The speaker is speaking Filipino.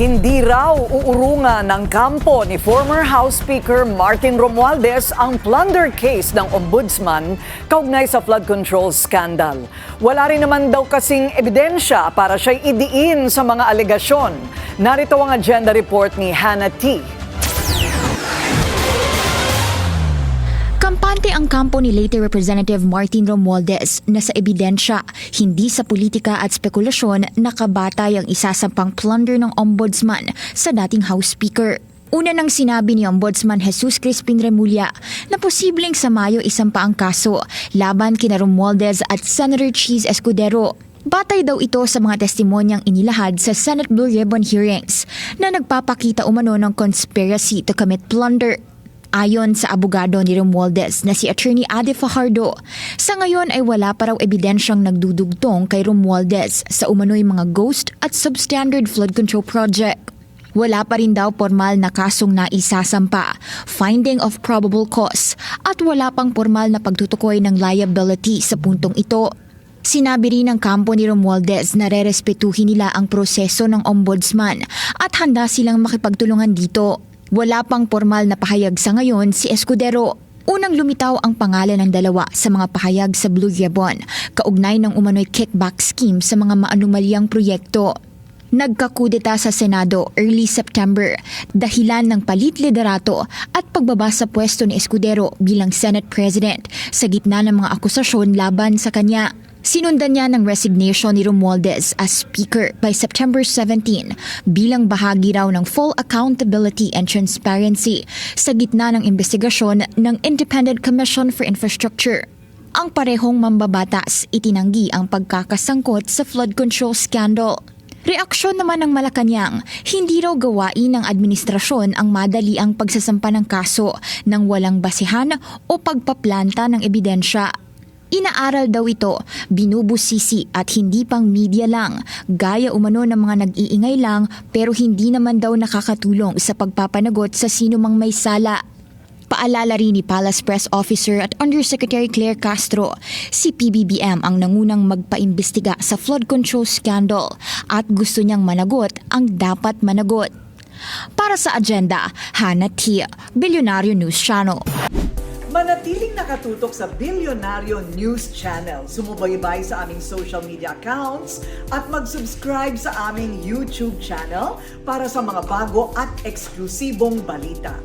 Hindi raw uurungan ng kampo ni former House Speaker Martin Romualdez ang plunder case ng Ombudsman kaugnay sa flood control scandal. Wala rin naman daw kasing ebidensya para siya'y idiin sa mga alegasyon. Narito ang agenda report ni Hannah T. Kampante ang kampo ni late Representative Martin Romualdez na sa ebidensya, hindi sa politika at spekulasyon nakabatay ang isasampang plunder ng Ombudsman sa dating House Speaker. Una nang sinabi ni Ombudsman Jesus Crispin Remulla na posibleng sa Mayo isampa ang kaso laban kina Romualdez at Senator Cheese Escudero. Batay daw ito sa mga testimonyang inilahad sa Senate Blue Ribbon hearings na nagpapakita umano ng conspiracy to commit plunder. Ayon sa abogado ni Romualdez na si Attorney Ade Fajardo, sa ngayon ay wala pa raw ebidensyang nagdudugtong kay Romualdez sa umano'y mga ghost at substandard flood control project. Wala pa rin daw formal na kasong naisasampa, finding of probable cause, at wala pang formal na pagtutukoy ng liability sa puntong ito. Sinabi rin ng kampo ni Romualdez na rerespetuhin nila ang proseso ng ombudsman at handa silang makipagtulungan dito. Wala pang formal na pahayag sa ngayon si Escudero. Unang lumitaw ang pangalan ng dalawa sa mga pahayag sa Blue Ribbon, kaugnay ng umano'y kickback scheme sa mga maanumalyang proyekto. Nagkakudeta sa Senado early September, dahilan ng palit liderato at pagbaba sa pwesto ni Escudero bilang Senate President sa gitna ng mga akusasyon laban sa kanya. Sinundan niya ng resignation ni Romualdez as Speaker by September 17 bilang bahagi raw ng full accountability and transparency sa gitna ng investigasyon ng Independent Commission for Infrastructure. Ang parehong mambabatas itinanggi ang pagkakasangkot sa flood control scandal. Reaksyon naman ng Malacanang, hindi raw gawain ng administrasyon ang madali ang pagsasampa ng kaso ng walang basihan o pagpaplanta ng ebidensya. Inaaral daw ito, binubusisi at hindi pang media lang, gaya umano ng mga nag-iingay lang pero hindi naman daw nakakatulong sa pagpapanagot sa sino mang may sala. Paalala rin ni Palace Press Officer at Undersecretary Claire Castro, si PBBM ang nangunang magpaimbestiga sa flood control scandal at gusto niyang managot ang dapat managot. Para sa agenda, Hannah T. Bilyonaryo News Channel. Manatiling nakatutok sa Bilyonaryo News Channel. Sumubaybay sa aming social media accounts at mag-subscribe sa aming YouTube channel para sa mga bago at eksklusibong balita.